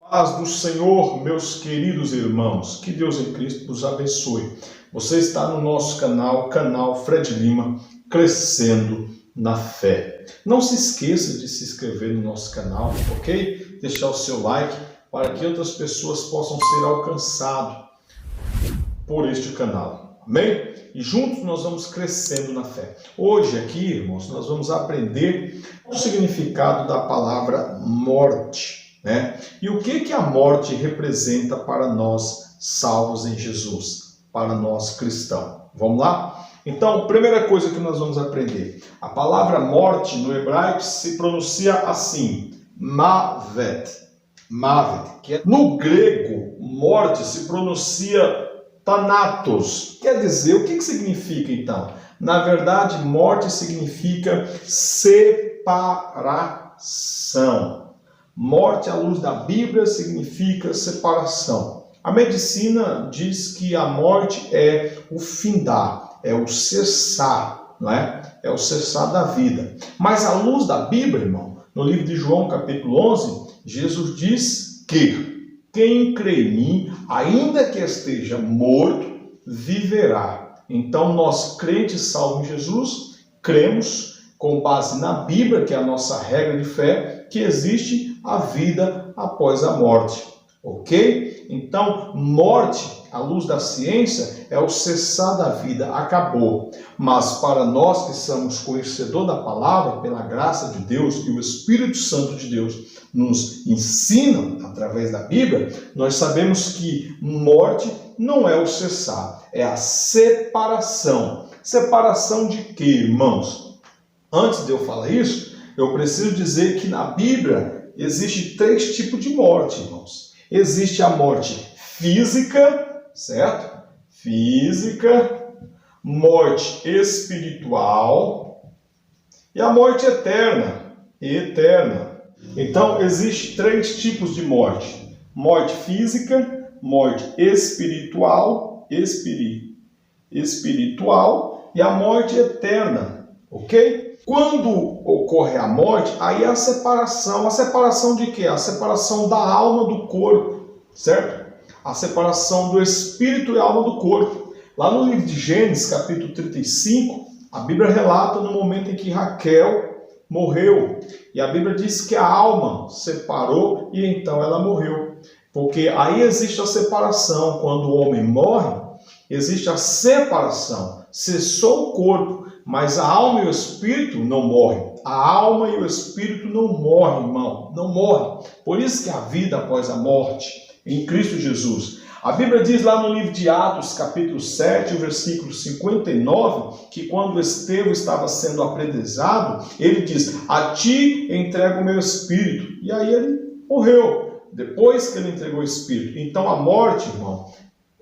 Paz do Senhor, meus queridos irmãos, que Deus em Cristo os abençoe. Você está no nosso canal Fred Lima, Crescendo na Fé. Não se esqueça de se inscrever no nosso canal, ok? Deixar o seu like para que outras pessoas possam ser alcançadas por este canal, amém? E juntos nós vamos crescendo na fé. Hoje aqui, irmãos, nós vamos aprender o significado da palavra morte. E o que a morte representa para nós salvos em Jesus, para nós cristãos? Vamos lá? Então, primeira coisa que nós vamos aprender. A palavra morte no hebraico se pronuncia assim, mavet. Mavet, que é, no grego, morte se pronuncia thanatos. Quer dizer, o que significa então? Na verdade, morte significa separação. Morte, à luz da Bíblia, significa separação. A medicina diz que a morte é o findar, é o cessar, não é? É o cessar da vida. Mas à luz da Bíblia, irmão, no livro de João, capítulo 11, Jesus diz que quem crê em mim, ainda que esteja morto, viverá. Então, nós crentes salvos em Jesus, cremos com base na Bíblia, que é a nossa regra de fé, que existe a vida após a morte, ok? Então, morte, à luz da ciência, é o cessar da vida, acabou. Mas para nós que somos conhecedores da palavra, pela graça de Deus e o Espírito Santo de Deus nos ensina através da Bíblia, nós sabemos que morte não é o cessar, é a separação. Separação de quê, irmãos? Antes de eu falar isso, eu preciso dizer que na Bíblia existe 3 tipos de morte, irmãos. Existe a morte física, certo? Física, morte espiritual e a morte eterna. Então, existe 3 tipos de morte. Morte física, morte espiritual e a morte eterna, ok? Quando ocorre a morte, aí é a separação. A separação de quê? A separação da alma do corpo, certo? A separação do espírito e alma do corpo. Lá no livro de Gênesis, capítulo 35, a Bíblia relata no momento em que Raquel morreu. E a Bíblia diz que a alma separou e então ela morreu. Porque aí existe a separação. Quando o homem morre, existe a separação. Cessou o corpo. Mas a alma e o espírito não morrem. A alma e o espírito não morrem, irmão. Não morrem. Por isso que a vida após a morte, em Cristo Jesus. A Bíblia diz lá no livro de Atos, capítulo 7, versículo 59, que quando Estevão estava sendo apredejado, ele diz, a ti entrego o meu espírito. E aí ele morreu, depois que ele entregou o espírito. Então a morte, irmão,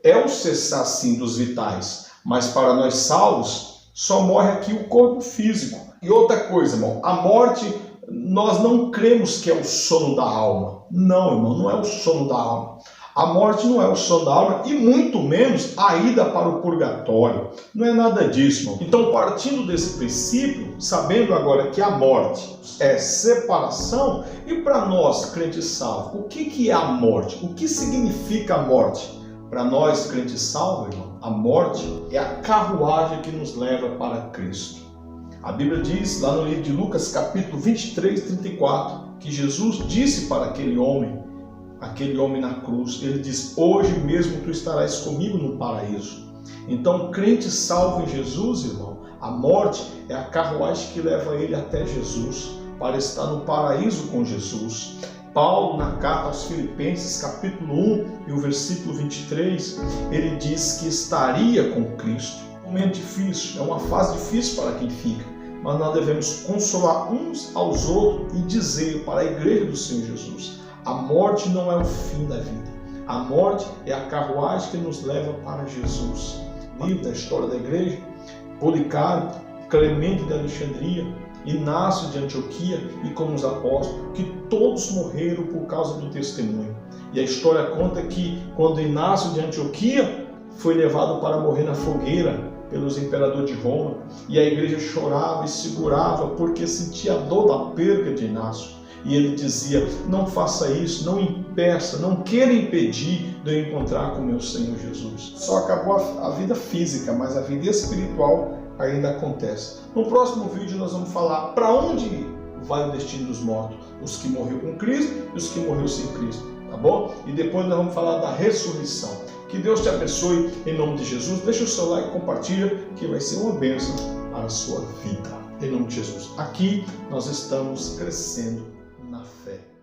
é o cessar sim dos vitais. Mas para nós salvos, só morre aqui o corpo físico. E outra coisa, irmão, a morte, nós não cremos que é o sono da alma. Não, irmão, não é o sono da alma. A morte não é o sono da alma e muito menos a ida para o purgatório. Não é nada disso, irmão. Então, partindo desse princípio, sabendo agora que a morte é separação, e para nós, crentes salvos, o que é a morte? O que significa a morte? Para nós, crentes salvos, irmão, a morte é a carruagem que nos leva para Cristo. A Bíblia diz, lá no livro de Lucas, capítulo 23, 34, que Jesus disse para aquele homem na cruz, ele diz, hoje mesmo tu estarás comigo no paraíso. Então, crente salvo em Jesus, irmão, a morte é a carruagem que leva ele até Jesus, para estar no paraíso com Jesus. Paulo, na carta aos Filipenses, capítulo 1 e o versículo 23, ele diz que estaria com Cristo. É um momento difícil, é uma fase difícil para quem fica, mas nós devemos consolar uns aos outros e dizer para a igreja do Senhor Jesus, a morte não é o fim da vida, a morte é a carruagem que nos leva para Jesus. Livro da história da igreja, Policarpo, Clemente de Alexandria, Inácio de Antioquia e como os apóstolos, que todos morreram por causa do testemunho. E a história conta que quando Inácio de Antioquia foi levado para morrer na fogueira pelos imperadores de Roma, e a igreja chorava e segurava porque sentia a dor da perda de Inácio. e ele dizia: não faça isso, não impeça, não queira impedir de eu encontrar com meu Senhor Jesus. Só acabou a vida física, mas a vida espiritual ainda acontece. No próximo vídeo nós vamos falar para onde vai o destino dos mortos, os que morreram com Cristo e os que morreram sem Cristo, tá bom? E depois nós vamos falar da ressurreição. Que Deus te abençoe em nome de Jesus. Deixa o seu like, compartilha, que vai ser uma bênção para a sua vida. Em nome de Jesus. Aqui nós estamos crescendo na fé.